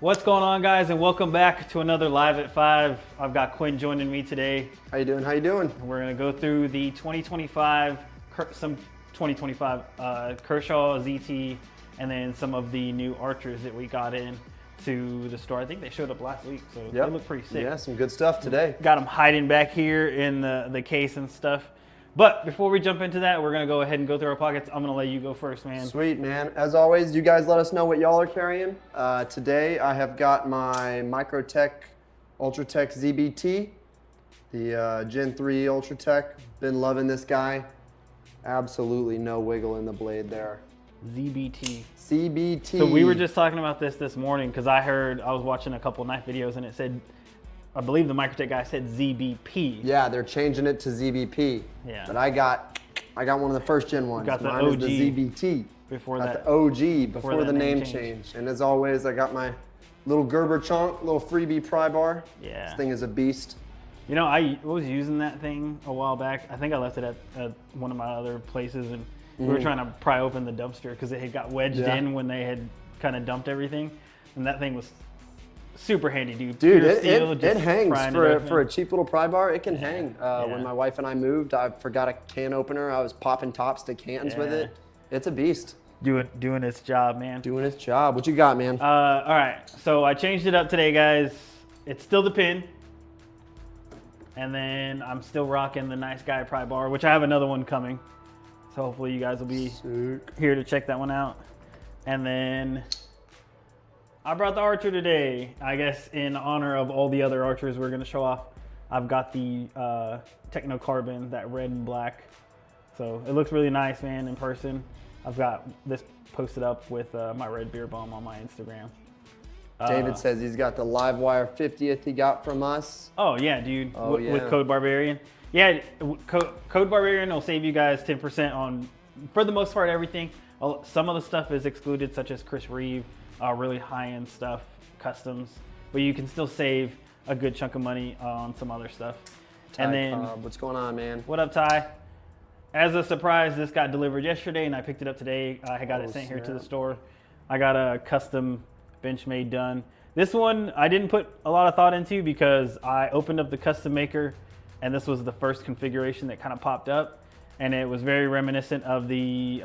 What's going on, guys, and welcome back to another Live at 5. I've got Quinn joining me today. How you doing? How you doing? We're going to go through the 2025 Kershaw ZT, and then some of the new archers that we got in to the store. I think they showed up last week, so they look pretty sick. Yeah, some good stuff today. Got them hiding back here in the case and stuff. But before we jump into that, we're going to go ahead and go through our pockets. I'm going to let you go first, man. Sweet, man. As always, you guys let us know what y'all are carrying. Today, I have got my Microtech Ultratech ZBT, the Gen 3 Ultratech. Been loving this guy. Absolutely no wiggle in the blade there. ZBT. CBT. So we were just talking about this morning because I was watching a couple knife videos and it said, I believe the Microtech guy said ZBP. Yeah, they're changing it to ZBP. Yeah. But I got one of the first gen ones. Got the Mine OG is the ZBT. Before got that. the OG before the name change. change. And as always, I got my little Gerber chunk, little freebie pry bar. Yeah. This thing is a beast. You know, I was using that thing a while back. I think I left it at one of my other places, and we were trying to pry open the dumpster because it had got wedged in when they had kind of dumped everything, and that thing was super handy, dude. Dude, Pure it hangs for a it cheap little pry bar. It can hang. When my wife and I moved, I forgot a can opener. I was popping tops to cans with it. It's a beast. Doing its job, man. Doing its job. What you got, man? All right, so I changed it up today, guys. It's still the pin. And then I'm still rocking the nice guy pry bar, which I have another one coming. So hopefully you guys will be here to check that one out. And then I brought the archer today. I guess in honor of all the other archers we're gonna show off. I've got the Techno Carbon, that red and black. So it looks really nice, man, in person. I've got this posted up with my red beer bomb on my Instagram. David says he's got the Livewire 50th he got from us. Oh yeah, dude, yeah. with Code Barbarian. Yeah, Code Barbarian will save you guys 10% on, for the most part, everything. Some of the stuff is excluded, such as Chris Reeve, really high-end stuff, customs, but you can still save a good chunk of money on some other stuff. And then, what's going on, man? What up, Ty? As a surprise, this got delivered yesterday, and I picked it up today. I got it sent here to the store. I got a custom Benchmade done. This one I didn't put a lot of thought into because I opened up the custom maker, and this was the first configuration that kind of popped up, and it was very reminiscent of the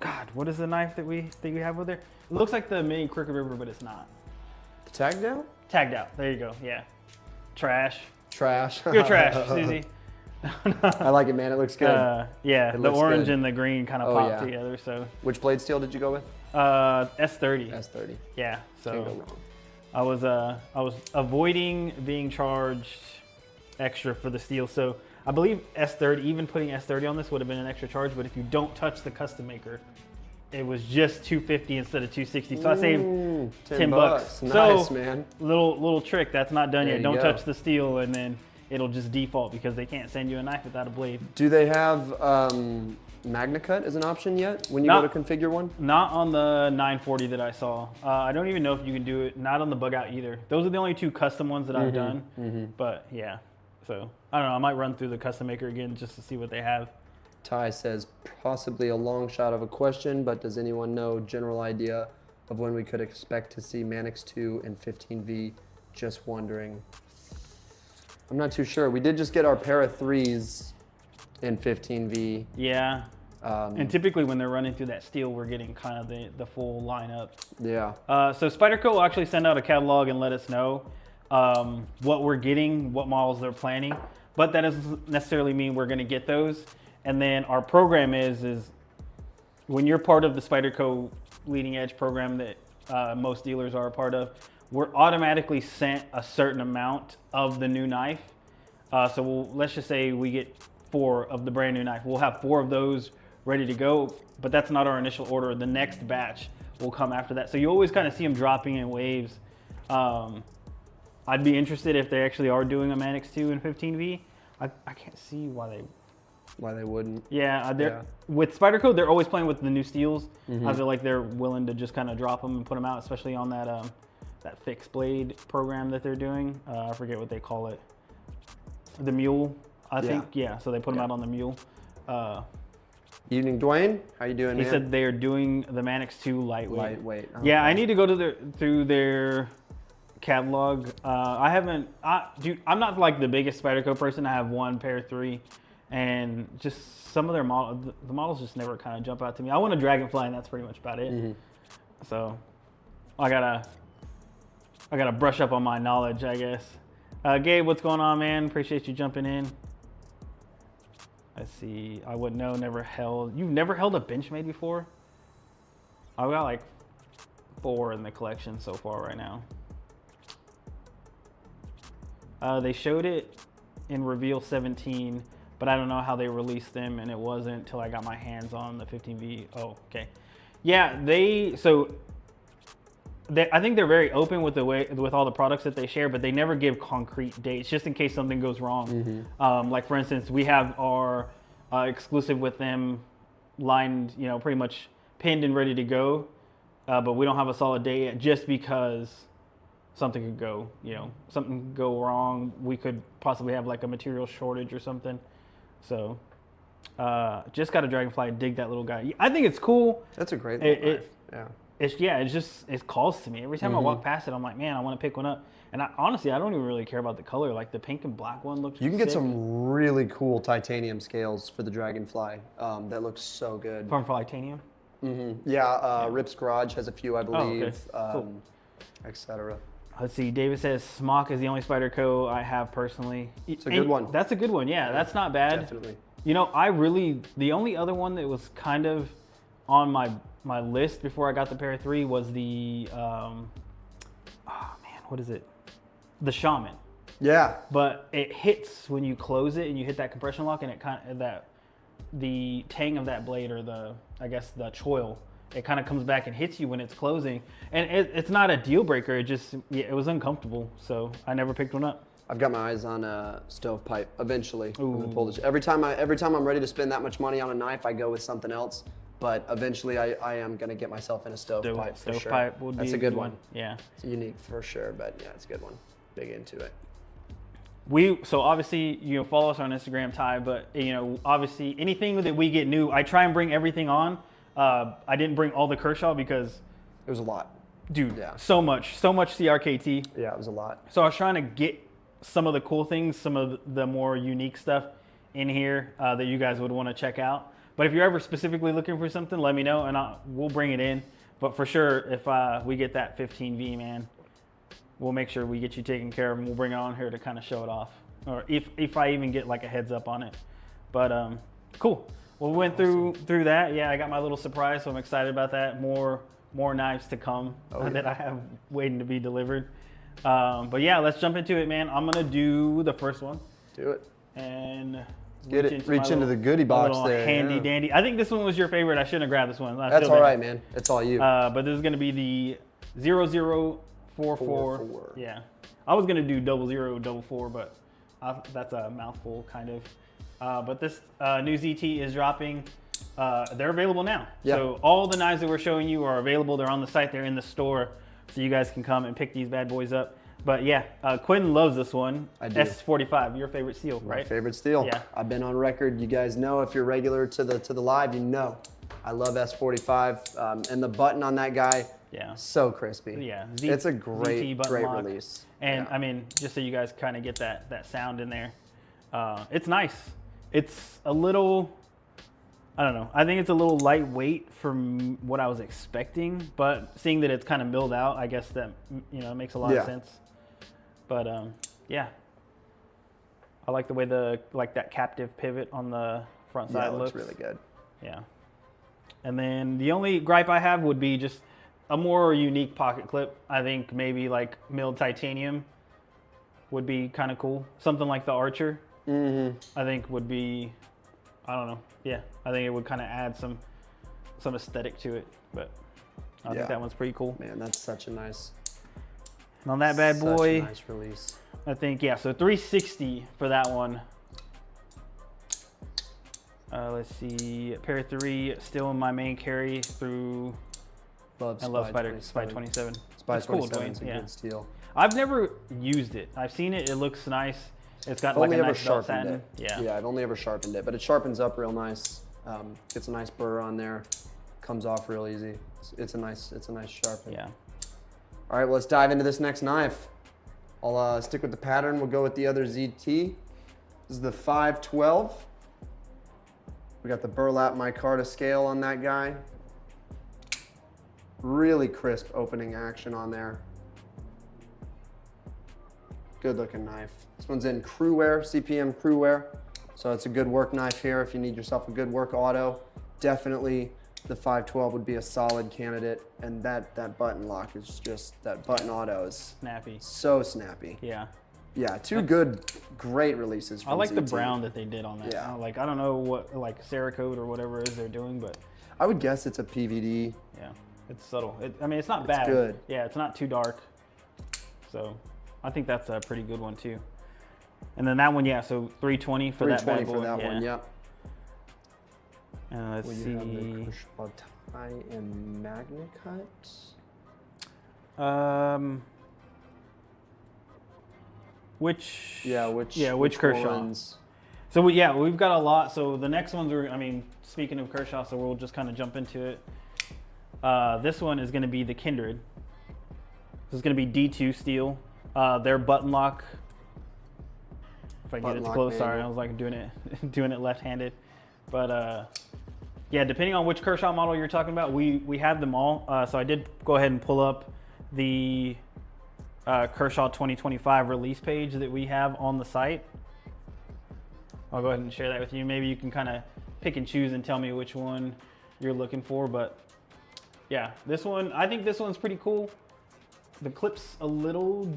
God, what is the knife that we have with there? It looks like the mini Crooked River, but it's not. The Tactile? Tagged out. There you go. Yeah. Trash. Trash. You're trash, Susie. I like it, man. It looks good. Yeah, it the orange good. and the green kind of popped together. So. Which blade steel did you go with? S30. S30. Yeah. So. Can't go wrong. I was avoiding being charged extra for the steel. So I believe S30, even putting S30 on this would have been an extra charge. But if you don't touch the custom maker, it was just $250 instead of $260. So I saved 10 bucks. Nice, so, man. Little trick. That's not done yet. Don't touch the steel, and then it'll just default because they can't send you a knife without a blade. Do they have Magna Cut as an option yet when you go to configure one? Not on the 940 that I saw. I don't even know if you can do it. Not on the bug out either. Those are the only two custom ones that I've done. But yeah, so I don't know. I might run through the custom maker again just to see what they have. Ty says possibly a long shot of a question, but does anyone know general idea of when we could expect to see Manix 2 and 15V? Just wondering. I'm not too sure. We did just get our pair of 3s in 15V. Yeah. And typically when they're running through that steel, we're getting kind of the full lineup. Yeah. So Spyderco will actually send out a catalog and let us know what we're getting, what models they're planning. But that doesn't necessarily mean we're going to get those. And then our program is when you're part of the Spyderco leading edge program that most dealers are a part of, we're automatically sent a certain amount of the new knife. So let's just say we get 4 of the brand new knife. We'll have 4 of those ready to go, but that's not our initial order. The next batch will come after that. So you always kind of see them dropping in waves. I'd be interested if they actually are doing a Manix 2 and 15V. I can't see why they wouldn't. Yeah, with Spyderco, they're always playing with the new steels. I feel like they're willing to just kind of drop them and put them out, especially on that that fixed blade program that they're doing. I forget what they call it. The Mule, I think. Yeah, so they put them out on the Mule. Evening, Dwayne. How you doing, He man? said they're doing the Manix 2 lightweight. Lightweight. Yeah, I Okay. need to go to through their catalog. Dude, I'm not like the biggest Spyderco person. I have one pair 3, and just some of their the models just never kind of jump out to me. I want a Dragonfly, and that's pretty much about it. Mm-hmm. So I gotta brush up on my knowledge, I guess. Gabe, what's going on, man? Appreciate you jumping in. Let's see. I would know. Never held. You've never held a Benchmade before? I've got like 4 in the collection so far right now. They showed it in Reveal 17, but I don't know how they released them, and it wasn't until I got my hands on the 15V. Oh, okay. Yeah, I think they're very open with with all the products that they share, but they never give concrete dates, just in case something goes wrong. Mm-hmm. Like for instance, we have our exclusive with them lined, pretty much pinned and ready to go, but we don't have a solid date yet, just because something could go, something could go wrong. We could possibly have like a material shortage or something. So, just got a Dragonfly. Dig that little guy. I think it's cool. That's a great little knife. Yeah. It calls to me every time I walk past it. I'm like, man, I want to pick one up. And honestly, I don't even really care about the color. Like the pink and black one looks. You can get sick. some really cool titanium scales for the Dragonfly. That looks so good. From titanium. Mm-hmm. Yeah, Rip's Garage has a few, I believe, Cool. etc. Let's see. David says Smock is the only Spyderco I have personally. It's a good one. That's a good one. Yeah, that's not bad. Definitely. The only other one that was kind of on my list before I got the pair 3 was the what is it? The Shaman. Yeah. But it hits when you close it and you hit that compression lock, and it kind of the tang of that blade, or the choil, it kind of comes back and hits you when it's closing. And it's not a deal breaker. It was uncomfortable, so I never picked one up. I've got my eyes on a stovepipe. Eventually, I'm gonna Ooh. pull this. Every time I'm ready to spend that much money on a knife, I go with something else. But eventually, I am gonna get myself in a stovepipe for sure. Stovepipe would be That's a good one. Yeah. It's unique for sure, but yeah, it's a good one. Big into it. So obviously, follow us on Instagram, Ty, but obviously anything that we get new, I try and bring everything on. I didn't bring all the Kershaw because, It was a lot. dude, Yeah. so much CRKT. Yeah, it was a lot. So I was trying to get some of the cool things, some of the more unique stuff in here that you guys would want to check out. But if you're ever specifically looking for something, let me know, and we'll bring it in. But for sure, if we get that 15V, man, we'll make sure we get you taken care of, and we'll bring it on here to kind of show it off. Or if I even get like a heads up on it. But cool. Well, we went through that. Yeah, I got my little surprise, so I'm excited about that. More knives to come that I have waiting to be delivered. But yeah, let's jump into it, man. I'm gonna do the first one. Do it. And Get it. Reach into the goody my box little there. handy yeah. dandy. I think this one was your favorite. I shouldn't have grabbed this one. That's all right, man. It's all you. But this is gonna be the 0044. 44. Yeah, I was gonna do 0044, but that's a mouthful, kind of. But this new ZT is dropping. They're available now. Yeah. So all the knives that we're showing you are available. They're on the site. They're in the store, so you guys can come and pick these bad boys up. But yeah, Quinn loves this one. I do. S45, your favorite steel, My right? favorite steel. Yeah. I've been on record. You guys know, if you're regular to the live, you know I love S45, and the button on that guy. Yeah. So crispy. Yeah. It's a ZT great button lock. release. And yeah. I mean, just so you guys kind of get that sound in there, it's nice. It's a little, I don't know. I think it's a little lightweight from what I was expecting, but seeing that it's kind of milled out, I guess that makes a lot of sense. But yeah, I like the way that captive pivot on the front side looks looks really good. Yeah. And then the only gripe I have would be just a more unique pocket clip. I think maybe like milled titanium would be kind of cool. Something like the Archer, I think would be, I don't know. Yeah, I think it would kind of add some aesthetic to it. But I think that one's pretty cool. Man, that's such a nice. And on that bad boy, Such a nice release. I think, yeah, so 360 for that one. Let's see, pair 3 still in my main carry through. Love I love Spy 27. Spy It's cool, 27 is Dwayne. a Yeah. good steel. I've never used it. I've seen it. It looks nice. It's got I've like only a ever nice belt sharpened satin. it. Yeah. Yeah, I've only ever sharpened it, but it sharpens up real nice. Gets a nice burr on there. Comes off real easy. It's a nice sharpen. Yeah. All right, well, let's dive into this next knife. I'll stick with the pattern. We'll go with the other ZT. This is the 512. We got the burlap micarta scale on that guy. Really crisp opening action on there. Good looking knife. This one's in crew wear, CPM crew wear. So it's a good work knife here if you need yourself a good work auto. Definitely the 512 would be a solid candidate. And that button lock is just, that button auto is Snappy. so snappy. Yeah. Yeah, two good, great releases from I like the ZT. brown that they did on that. Yeah. Like, I don't know what, like, Cerakote or whatever it is they're doing, but I would guess it's a PVD. yeah, it's subtle. I mean, it's not bad. Good. Yeah, it's not too dark. So I think that's a pretty good one, too. And then that one, yeah, so 320 for that bad boy. 320 for that one, yep. And let's Well, see. you have the Kershaw tie and Magna cut. Which which Kershaw? ones? So we've got a lot. So the next ones are, I mean, speaking of Kershaw, so we'll just kind of jump into it. This one is going to be the Kindred. This is going to be D2 steel. Their button lock. If I get it too close, sorry, I was like doing it left-handed. But yeah, depending on which Kershaw model you're talking about, we have them all. So I did go ahead and pull up the Kershaw 2025 release page that we have on the site. I'll go ahead and share that with you. Maybe you can kind of pick and choose and tell me which one you're looking for. But yeah, this one, I think this one's pretty cool. The clip's a little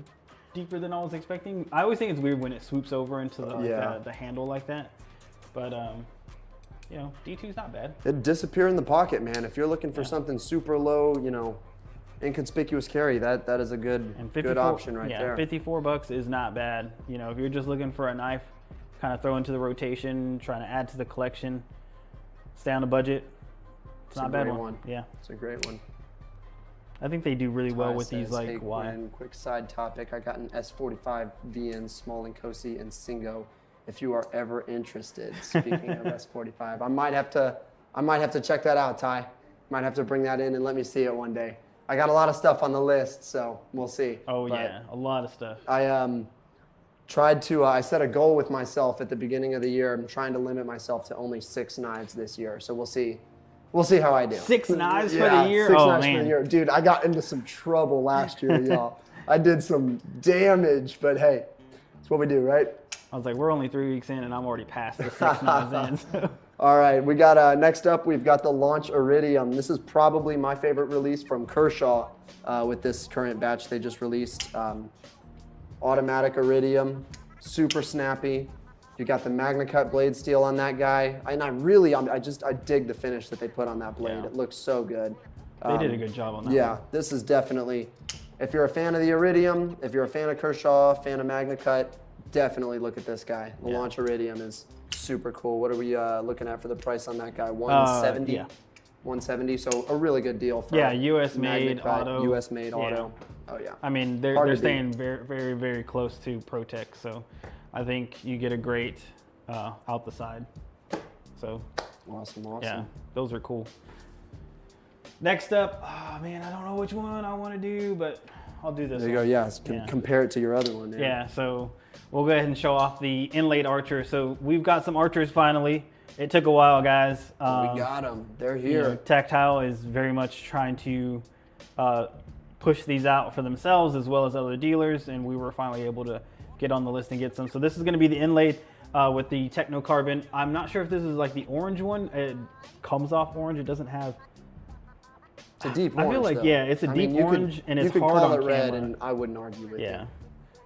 deeper than I was expecting. I always think it's weird when it swoops over into the handle like that. But you know, D2's not bad. It'd disappear in the pocket, man. If you're looking for something super low, you know, inconspicuous carry, that is a good option right there. $54 is not bad. You know, if you're just looking for a knife, kind of throw into the rotation, trying to add to the collection, stay on the budget. It's not a bad one. Yeah, it's a great one. I think they do really well with these, like, hey, Quinn, quick side topic. I got an S45 VN Small and Cosi and Singo. If you are ever interested, speaking of S45, I might have to check that out, Ty. Might have to bring that in and let me see it one day. I got a lot of stuff on the list, so we'll see. Oh, but yeah, a lot of stuff. I tried to, I set a goal with myself at the beginning of the year. I'm trying to limit myself to only 6 knives this year, so we'll see. We'll see how I do. 6 knives for the year? 6 oh, knives man. for the year. Dude, I got into some trouble last year, y'all. I did some damage, but hey, it's what we do, right? I was like, we're only 3 weeks in, and I'm already past the 6 knives in. So. All right, we got, next up, we've got the Launch Iridium. This is probably my favorite release from Kershaw with this current batch they just released. Automatic Iridium, super snappy. You got the Magna Cut blade steel on that guy. And I dig the finish that they put on that blade. Yeah. It looks so good. They did a good job on that. Yeah, one. this is definitely, if you're a fan of the Iridium, if you're a fan of Kershaw, fan of Magna Cut, definitely look at this guy. The Launch Iridium is super cool. What are we looking at for the price on that guy? 170? Yeah. 170, so a really good deal for US made auto. US made auto. Oh yeah. I mean, they're staying very, very, very close to ProTech, so I think you get a great out the side. So awesome. Yeah, those are cool. Next up, oh man, I don't know which one I want to do, but I'll do this There you one. go, yes. Compare it to your other one. Yeah, so we'll go ahead and show off the inlaid archer. So we've got some archers finally. It took a while, guys. We got them. They're here. You know, Tactile is very much trying to push these out for themselves as well as other dealers, and we were finally able to get on the list and get some. So this is going to be the inlaid with the Techno Carbon. I'm not sure if this is like the orange one. It comes off orange. It doesn't have... It's a deep orange, I feel like, though. yeah, it's a deep orange, and it's hard on camera. You could call it red, and I wouldn't argue with you. Yeah.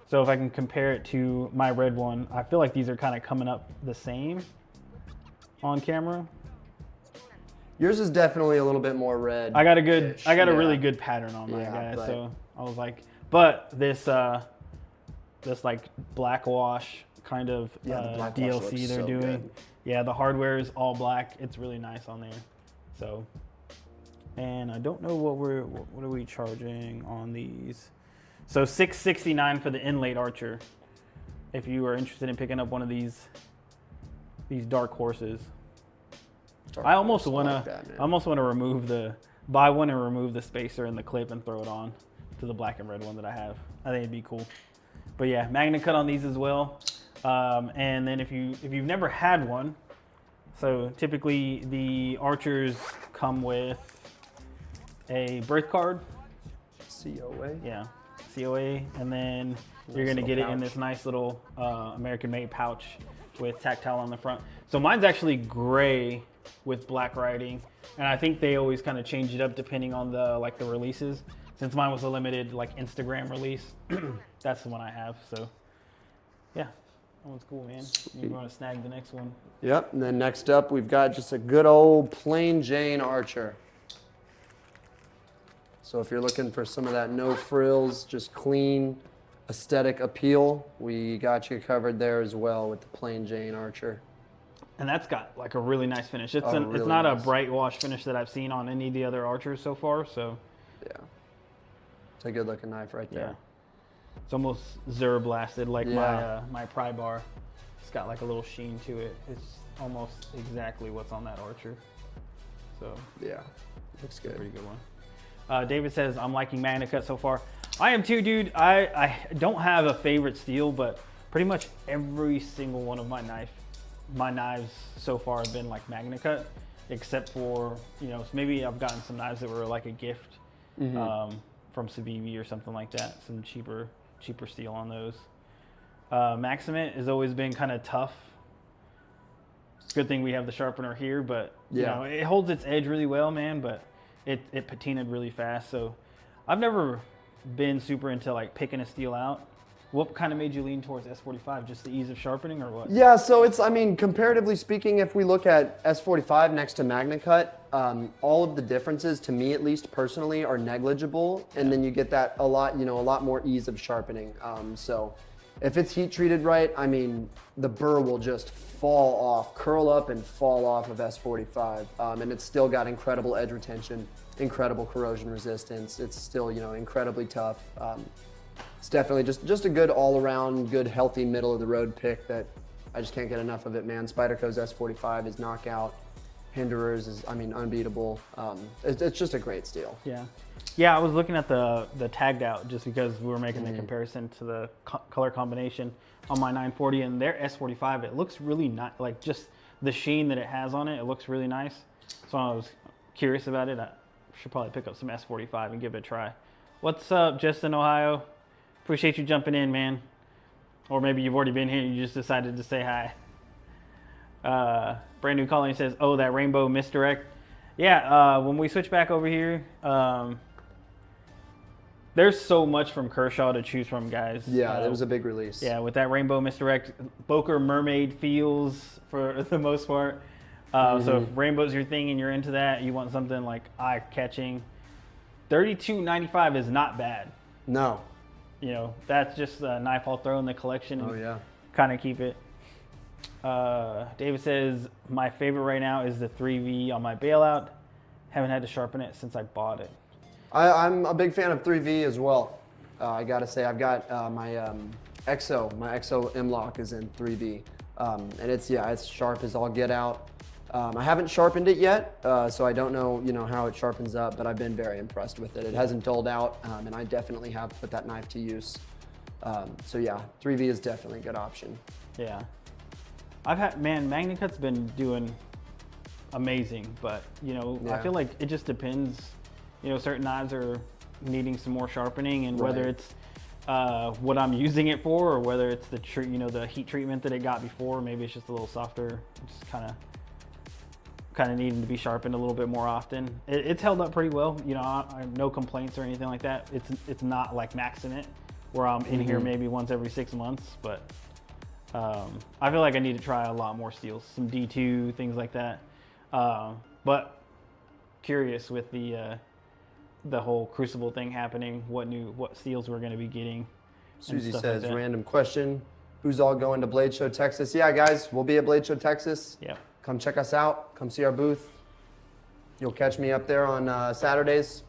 So if I can compare it to my red one, I feel like these are kind of coming up the same on camera. Yours is definitely a little bit more red. I got a really good pattern on mine, guys. So I was like, but this like black wash kind of DLC they're doing. Good. Yeah, the hardware is all black. It's really nice on there. So, and I don't know what are we charging on these. So $669 for the inlaid archer. If you are interested in picking up one of these dark horses. dark I almost horse. want like to. that, man. I almost want to buy one and remove the spacer and the clip and throw it on to the black and red one that I have. I think it'd be cool. But yeah, magnet cut on these as well. And then if you've never had one, so typically the archers come with a birth card. COA. Yeah, COA, and then you're gonna little get it in pouch. this nice little American-made pouch with Tactile on the front. So mine's actually gray with black writing, and I think they always kind of change it up depending on the releases. Since mine was a limited Instagram release, that's the one I have. So yeah, that one's cool, man. You're going to snag the next one. Yep. And then next up, we've got just a good old plain Jane Archer. So if you're looking for some of that no frills, just clean aesthetic appeal, we got you covered there as well with the plain Jane Archer. And that's got like a really nice finish. It's Really it's not nice. a bright wash finish that I've seen on any of the other archers so far. So Yeah. It's a good looking knife right yeah, there. it's almost Zero blasted like Yeah. my pry bar. It's got like a little sheen to it. It's almost exactly what's on that archer. So Yeah. Looks good. pretty good one. David says, I'm liking magnet cut so far. I am too, dude. I don't have a favorite steel, but pretty much every single one of my knives so far have been like magnet cut, except for, maybe I've gotten some knives that were like a gift from Civivi or something like that. Some cheaper steel on those. Maximate has always been kind of tough. It's a good thing we have the sharpener here, but Yeah. it holds its edge really well, man, but it patinaed really fast. So I've never been super into like picking a steel out. What kind of made you lean towards S45? Just the ease of sharpening or what? Yeah, so it's, comparatively speaking, if we look at S45 next to Magna Cut, all of the differences, to me at least personally, are negligible. And then you get that a lot more ease of sharpening. So if it's heat treated right, the burr will just fall off, curl up and fall off of S45. And it's still got incredible edge retention, incredible corrosion resistance. It's still, incredibly tough. It's definitely just a good all-around, good, healthy, middle-of-the-road pick that I just can't get enough of it, man. Spyderco's S45 is knockout. Hinderers is, unbeatable. It's just a great steel. Yeah, I was looking at the tagged out just because we were making the comparison to the color combination on my 940 and their S45. It looks really nice, like just the sheen that it has on it. It looks really nice. So I was curious about it. I should probably pick up some S45 and give it a try. What's up, Justin, Ohio? Appreciate you jumping in, man. Or maybe you've already been here and you just decided to say hi. Brand new calling says, oh, that rainbow misdirect. Yeah, when we switch back over here, there's so much from Kershaw to choose from, guys. Yeah, that was a big release. Yeah, with that rainbow misdirect, Boker mermaid feels for the most part. So if rainbow's your thing and you're into that, you want something like eye-catching, $32.95 is not bad. No. That's just a knife I'll throw in the collection and Oh, yeah. kind of keep it. David says, my favorite right now is the 3V on my bailout. Haven't had to sharpen it since I bought it. I'm a big fan of 3V as well. I gotta say, I've got my Exo M-Lock is in 3V. And it's sharp as all get out. I haven't sharpened it yet, so I don't know, how it sharpens up, but I've been very impressed with it. It hasn't dulled out, and I definitely have put that knife to use. So yeah, 3V is definitely a good option. Yeah. Magna Cut's been doing amazing, but, I feel like it just depends. Certain knives are needing some more sharpening, and whether it's what I'm using it for, or whether it's the heat treatment that it got before, maybe it's just a little softer, just kind of needing to be sharpened a little bit more often. It's held up pretty well. I have no complaints or anything like that. It's not like maxing it, where I'm in here maybe once every 6 months, but I feel like I need to try a lot more steels, some D2, things like that. But curious with the whole Crucible thing happening, what steels we're going to be getting. Susie says, random question, who's all going to Blade Show Texas? Yeah, guys, we'll be at Blade Show Texas. Yep. Come check us out. Come see our booth. You'll catch me up there on Saturdays.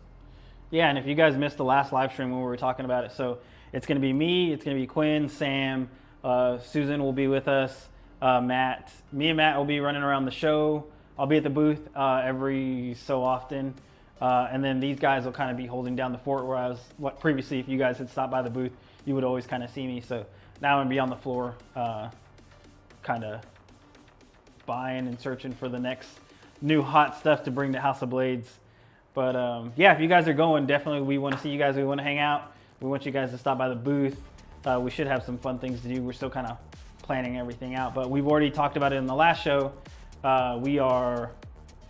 Yeah, and if you guys missed the last live stream when we were talking about it, so it's going to be me, it's going to be Quinn, Sam, Susan will be with us, Matt. Me and Matt will be running around the show. I'll be at the booth every so often. And then these guys will kind of be holding down the fort, whereas previously, if you guys had stopped by the booth, you would always kind of see me. So now I'm going to be on the floor, kind of buying and searching for the next new hot stuff to bring to House of Blades. But yeah, if you guys are going, definitely we want to see you guys. We want to hang out. We want you guys to stop by the booth. We should have some fun things to do. We're still kind of planning everything out, but we've already talked about it in the last show. We are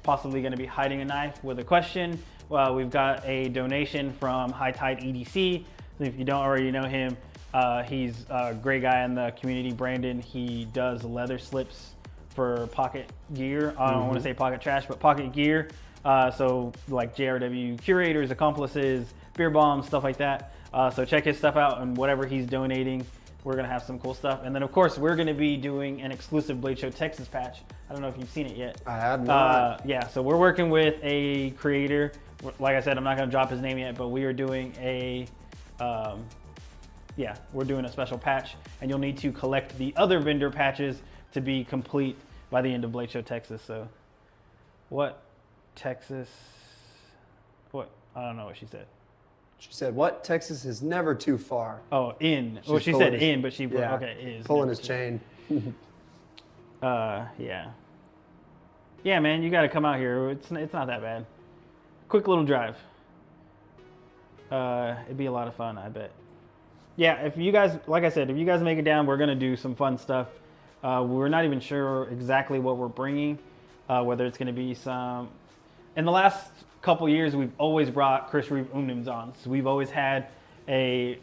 possibly going to be hiding a knife with a question. We've got a donation from High Tide EDC. If you don't already know him, he's a great guy in the community. Brandon, he does leather slips for pocket gear. I don't want to say pocket trash, but pocket gear. So like JRW curators, accomplices, beer bombs, stuff like that. So check his stuff out, and whatever he's donating, we're gonna have some cool stuff. And then of course we're gonna be doing an exclusive Blade Show Texas patch. I don't know if you've seen it yet. I have not. Yeah, so we're working with a creator. Like I said, I'm not gonna drop his name yet, but we are doing we're doing a special patch, and you'll need to collect the other vendor patches to be complete by the end of Blade Show Texas. So what Texas, what, I don't know what she said. She said, what? Texas is never too far. Oh, in. Well, she said in, but she, yeah, okay, is. Pulling his chain. Yeah. Yeah, man, you got to come out here. It's not that bad. Quick little drive. It'd be a lot of fun, I bet. Yeah, if you guys, like I said, if you guys make it down, we're going to do some fun stuff. We're not even sure exactly what we're bringing, whether it's going to be some. In the last couple years, we've always brought Chris Reeve Umnims on. So we've always had a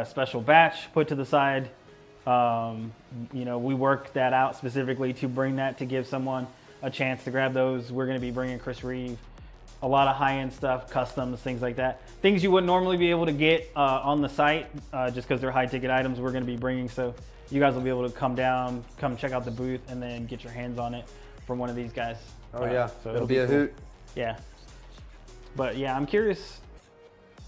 special batch put to the side. You know, we worked that out specifically to bring that to give someone a chance to grab those. We're going to be bringing Chris Reeve a lot of high-end stuff, customs, things like that. Things you wouldn't normally be able to get on the site just because they're high-ticket items we're going to be bringing. So you guys will be able to come down, come check out the booth, and then get your hands on it from one of these guys. Oh, yeah. So it'll be a hoot. Yeah. But yeah, I'm curious,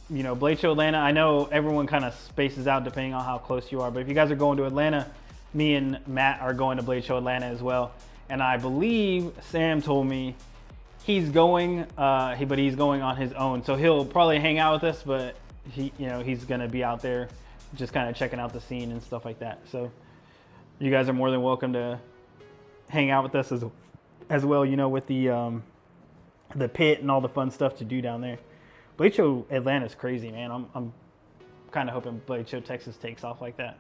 you know, Blade Show Atlanta, I know everyone kind of spaces out depending on how close you are, but if you guys are going to Atlanta, me and Matt are going to Blade Show Atlanta as well. And I believe Sam told me he's going, but he's going on his own. So he'll probably hang out with us, but he's going to be out there just kind of checking out the scene and stuff like that. So you guys are more than welcome to hang out with us as well, you know, with the pit and all the fun stuff to do down there. Blade Show Atlanta is crazy, man. I'm kind of hoping Blade Show Texas takes off like that.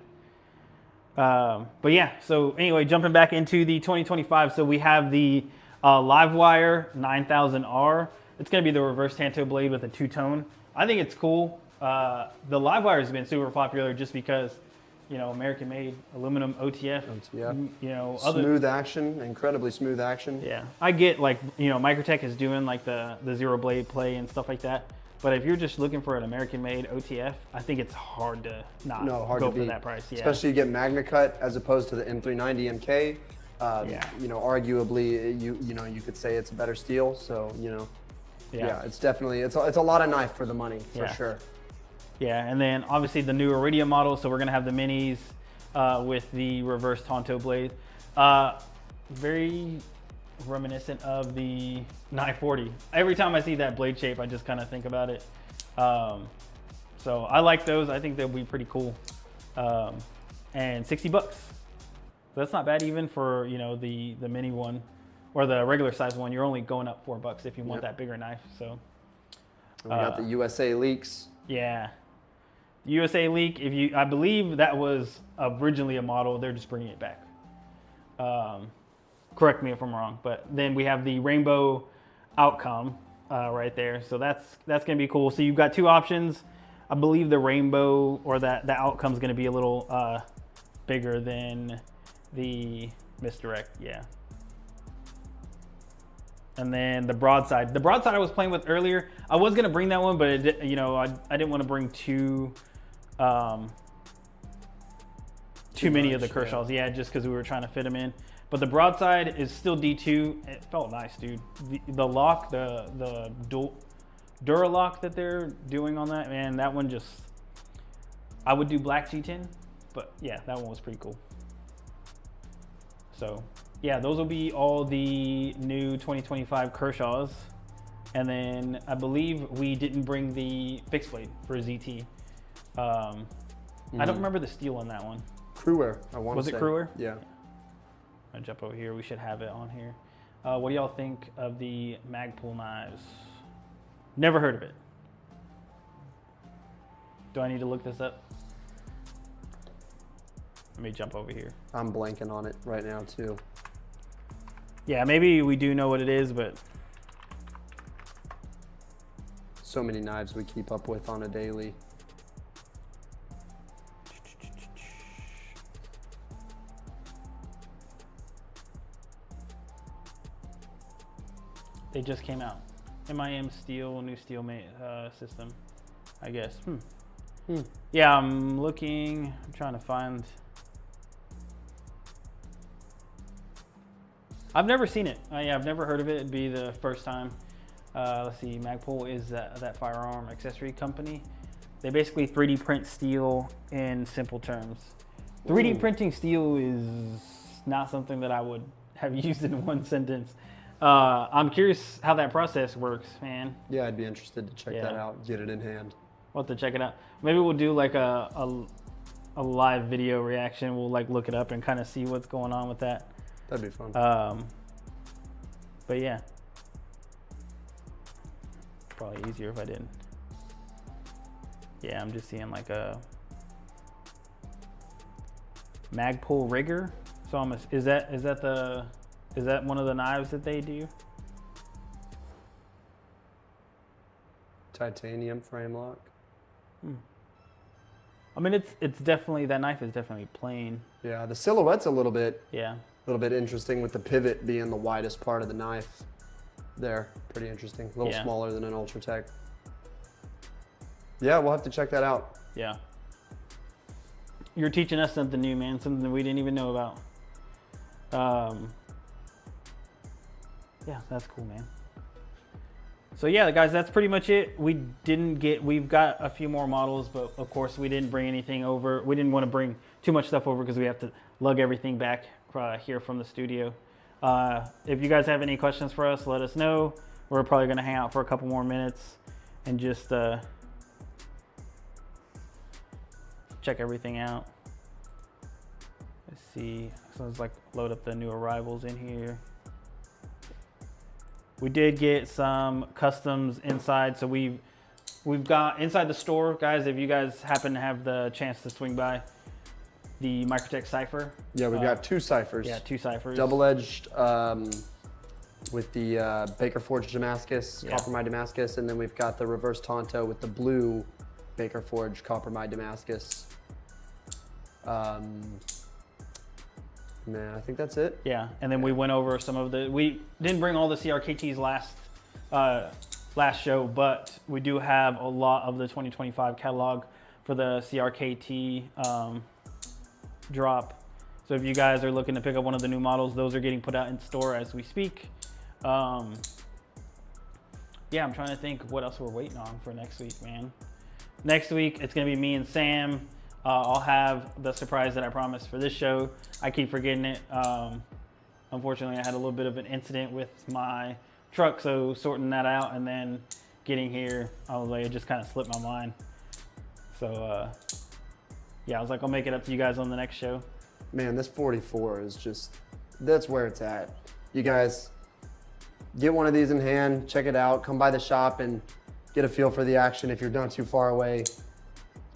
But yeah, so anyway, jumping back into the 2025. So we have the Livewire 9000R. It's going to be the reverse Tanto blade with a two-tone. I think it's cool. The Livewire has been super popular just because, you know, American-made aluminum OTF. You know, smooth action, incredibly smooth action. Yeah, I get, like, you know, Microtech is doing like the zero blade play and stuff like that. But if you're just looking for an American-made OTF, I think it's hard to go for that price. Yeah. Especially you get Magna Cut as opposed to the M390 MK. You know, arguably, you could say it's a better steel. So, you know, yeah, it's definitely it's a lot of knife for the money for sure. Yeah, and then obviously the new Iridium model. So we're gonna have the minis with the reverse Tonto blade. Very reminiscent of the 940. Every time I see that blade shape, I just kind of think about it. So I like those. I think they'll be pretty cool. And $60. That's not bad even for, you know, the mini one or the regular size one. You're only going up $4 if you want that bigger knife. So we got the USA leaks. Yeah, the USA leak. I believe that was originally a model. They're just bringing it back. Correct me if I'm wrong, but then we have the rainbow outcome right there. So that's gonna be cool. So you've got two options. I believe the rainbow or the outcome is gonna be a little bigger than the misdirect. Yeah. And then the broadside. The broadside I was playing with earlier. I was gonna bring that one, but it, you know, I didn't want to bring too many of the Kershaws. Yeah, just because we were trying to fit them in. But the broadside is still D2. It felt nice, dude. The lock, the Duralock that they're doing on that, man, that one just, I would do black G10, but yeah, that one was pretty cool. So Yeah, those will be all the new 2025 Kershaws. And then I believe we didn't bring the fixed blade for ZT. I don't remember the steel on that one. Crewwear, I want to say. Was it Crewwear? Yeah. I'll jump over here. We should have it on here. What do y'all think of the Magpul knives? Never heard of it. Do I need to look this up? Let me jump over here. I'm blanking on it right now too. Yeah, maybe we do know what it is, but so many knives we keep up with on a daily. they just came out. MIM steel, new steel system, I guess. Yeah, I'm looking. I'm trying to find. I've never seen it. Yeah, I've never heard of it. It'd be the first time. Let's see. Magpul is that firearm accessory company. They basically 3D print steel in simple terms. 3D printing steel is not something that I would have used in one sentence. I'm curious how that process works, man. Yeah, I'd be interested to check that out, get it in hand. We'll have to check it out. Maybe we'll do like a live video reaction. We'll like look it up and kind of see what's going on with that. That'd be fun. But yeah, probably easier if I didn't. Yeah, I'm just seeing like a Magpul rigger. So is that one of the knives that they do? Titanium frame lock. I mean, it's definitely, that knife is definitely plain. Yeah, the silhouette's a little bit interesting with the pivot being the widest part of the knife. There, pretty interesting. A little smaller than an Ultratech. Yeah, we'll have to check that out. Yeah. You're teaching us something new, man. Something that we didn't even know about. Yeah, that's cool, man. So yeah, guys, that's pretty much it. We've got a few more models, but of course we didn't bring anything over. We didn't want to bring too much stuff over because we have to lug everything back here from the studio. If you guys have any questions for us, let us know. We're probably going to hang out for a couple more minutes and just check everything out. Let's see. So let's like load up the new arrivals in here. We did get some customs inside, so we've got inside the store, guys. If you guys happen to have the chance to swing by, the Microtech Cypher. Yeah, we've got two ciphers. Yeah, two ciphers. Double-edged with the Baker Forged Damascus, Coppermine Damascus, and then we've got the reverse Tonto with the blue Baker Forged Coppermine Damascus. Man, I think that's it. Yeah, and then we went over some of we didn't bring all the CRKTs last show, but we do have a lot of the 2025 catalog for the CRKT drop. So if you guys are looking to pick up one of the new models, those are getting put out in store as we speak. Yeah, I'm trying to think what else we're waiting on for next week, man. Next week, it's gonna be me and Sam. I'll have the surprise that I promised for this show. I keep forgetting it. Unfortunately, I had a little bit of an incident with my truck, so sorting that out and then getting here, I was like, it just kind of slipped my mind. So yeah, I was like, I'll make it up to you guys on the next show. Man, this 44 is just, that's where it's at. You guys get one of these in hand, check it out, come by the shop and get a feel for the action if you're not too far away.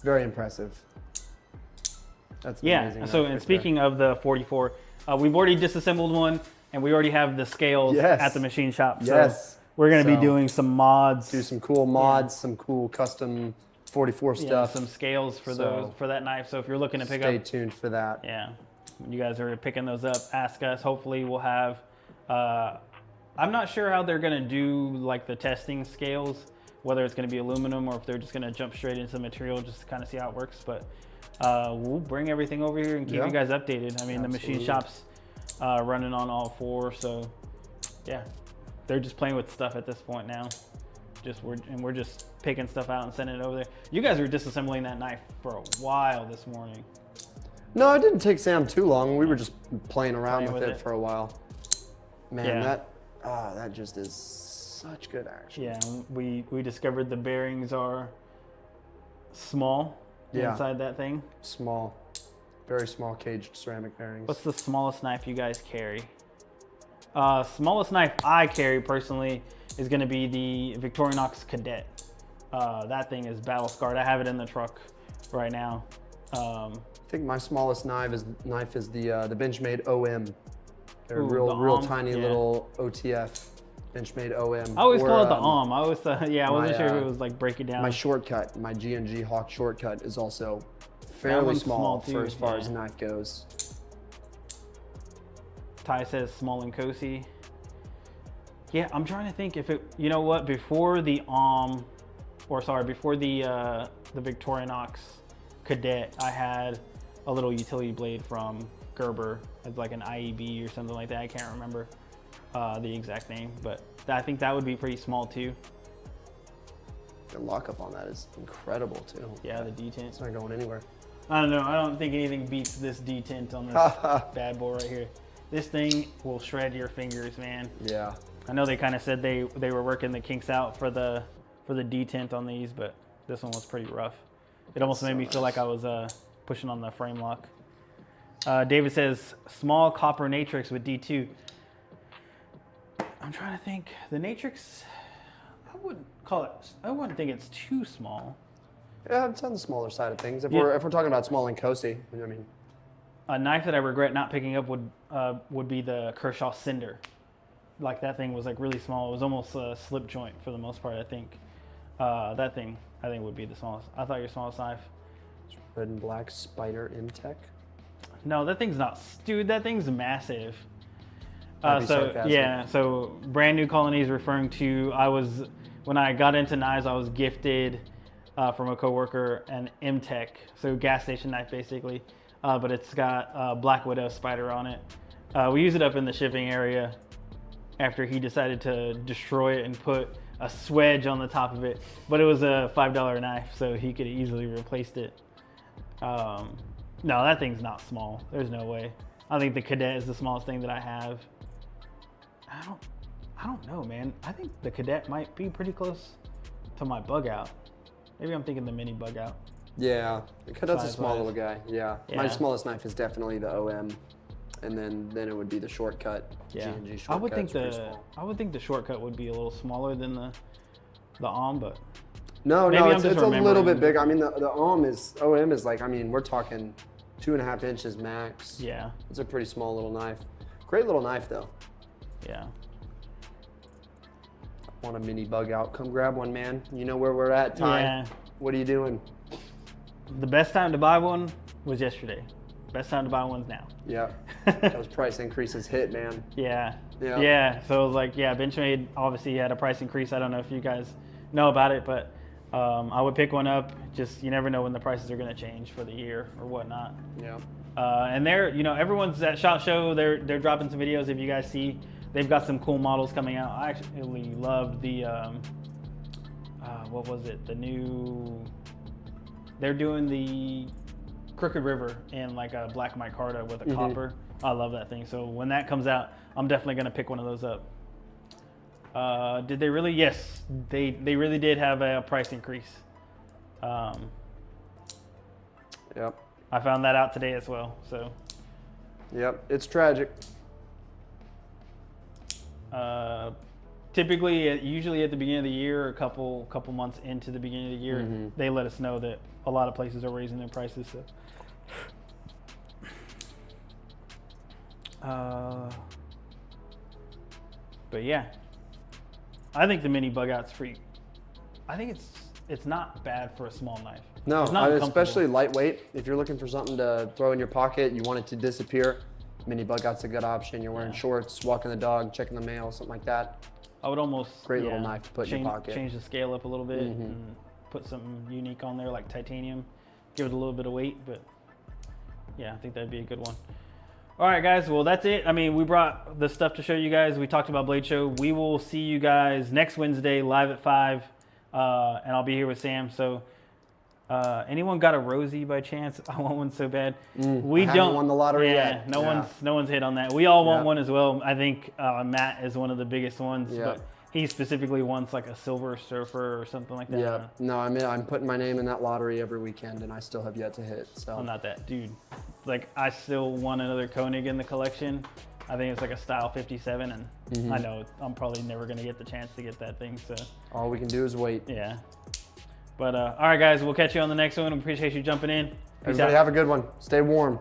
Very impressive. That's amazing. So and speaking of the 44, we've already disassembled one and we already have the scales at the machine shop. So we're going to be doing some mods. Do some cool mods, some cool custom 44 stuff. Some scales for that knife. So if you're looking to pick up, stay tuned for that. Yeah, when you guys are picking those up, ask us. Hopefully we'll have, I'm not sure how they're going to do like the testing scales, whether it's going to be aluminum or if they're just going to jump straight into the material just to kind of see how it works. But we'll bring everything over here and keep you guys updated. I mean, the machine shop's running on all four, so yeah, they're just playing with stuff at this point now. We're just picking stuff out and sending it over there. You guys were disassembling that knife for a while this morning. No, it didn't take Sam too long. We were just playing around with it for a while. Man, Yeah. that just is such good action. Yeah, we discovered the bearings are small inside that thing. Small, very small caged ceramic bearings. What's the smallest knife you guys carry? Smallest knife I carry personally is going to be the Victorinox Cadet. That thing is battle scarred. I have it in the truck right now. I think my smallest knife is the Benchmade OM. They're Ooh, real tiny little OTF Benchmade OM. I always call it the OM. I always thought, I wasn't sure if it was like break it down. My shortcut, my G&G Hawk shortcut is also fairly small too, for as far as knife goes. Ty says small and cozy. Yeah, I'm trying to think if it, you know what, before the before the Victorinox Cadet, I had a little utility blade from Gerber. It's like an IEB or something like that. I can't remember the exact name, but I think that would be pretty small too. The lockup on that is incredible too. Yeah, the detent. It's not going anywhere. I don't know. I don't think anything beats this detent on this bad boy right here. This thing will shred your fingers, man. Yeah. I know they kind of said they were working the kinks out for the detent on these, but this one was pretty rough. It almost made me feel like I was pushing on the frame lock. David says small copper Natrix with D2. I'm trying to think. The Natrix, I wouldn't think it's too small. Yeah, it's on the smaller side of things. If we're talking about small and cozy, I mean. A knife that I regret not picking up would be the Kershaw Cinder. Like that thing was like really small. It was almost a slip joint for the most part. I think that thing would be the smallest. I thought your smallest knife. Red and black Spider M-Tech. No, that thing's not. Dude, that thing's massive. Sarcasm. Yeah, so brand new colony is referring to. When I got into knives, I was gifted from a coworker an M-Tech, so gas station knife basically. But it's got Black Widow Spider on it. We use it up in the shipping area after he decided to destroy it and put a swedge on the top of it. But it was a $5 knife, so he could easily replaced it. No, that thing's not small. There's no way. I think the Cadet is the smallest thing that I have. I don't know, man. I think the Cadet might be pretty close to my bug out. Maybe I'm thinking the mini bug out. Yeah, that's a small Size-wise. little guy. Yeah. Yeah. My smallest knife is definitely the OM, and then it would be the shortcut. Yeah, G&G I would think shortcut's the shortcut would be a little smaller than the OM, but No, maybe I'm it's just a little remembering. bit big. I mean, the OM is like, I mean, we're talking 2.5 inches max. yeah, It's a pretty small little knife. Great little knife though. yeah. Want a mini bug out? Come grab one, man. You know where we're at, Ty. Yeah. What are you doing? The best time to buy one was yesterday. Best time to buy one's now. Yeah. Those price increases hit, man. Yeah. Yeah. Yeah. So it was like, yeah, Benchmade obviously had a price increase. I don't know if you guys know about it, but I would pick one up. Just, you never know when the prices are going to change for the year or whatnot. Yeah. And they're, everyone's at SHOT Show. They're dropping some videos. If you guys see, they've got some cool models coming out. I actually loved the, what was it? The new, they're doing the Crooked River in like a black micarta with a copper. I love that thing. So when that comes out, I'm definitely going to pick one of those up. Did they really? Yes, they really did have a price increase. Yep. I found that out today as well. So Yep. It's tragic. typically, usually at the beginning of the year, or a couple months into the beginning of the year, they let us know that a lot of places are raising their prices. So. But yeah, I think the mini bug out's pretty. I think it's not bad for a small knife. No, It's not especially uncomfortable. lightweight. If you're looking for something to throw in your pocket, you want it to disappear, mini bug out's a good option. You're wearing shorts, walking the dog, checking the mail, something like that. I would almost Great little knife to put in your pocket. Change the scale up a little bit and put something unique on there like titanium. Give it a little bit of weight, but yeah, I think that'd be a good one. All right, guys. Well, that's it. I mean, we brought the stuff to show you guys. We talked about Blade Show. We will see you guys next Wednesday live at 5, and I'll be here with Sam. So Anyone got a Rosie by chance? I want one so bad. We I haven't don't won the lottery yet. No Yeah. one's hit on that. We all want Yeah. one as well. I think Matt is one of the biggest ones, Yeah. but he specifically wants like a Silver Surfer or something like that. Yeah. No, I mean, I'm putting my name in that lottery every weekend, and I still have yet to hit. So. I'm not that dude. Like I still want another Koenig in the collection. I think it's like a Style 57, and I know I'm probably never gonna get the chance to get that thing. So All we can do is wait. yeah. But all right, guys, we'll catch you on the next one. Appreciate you jumping in. Peace Everybody out. have a good one. Stay warm.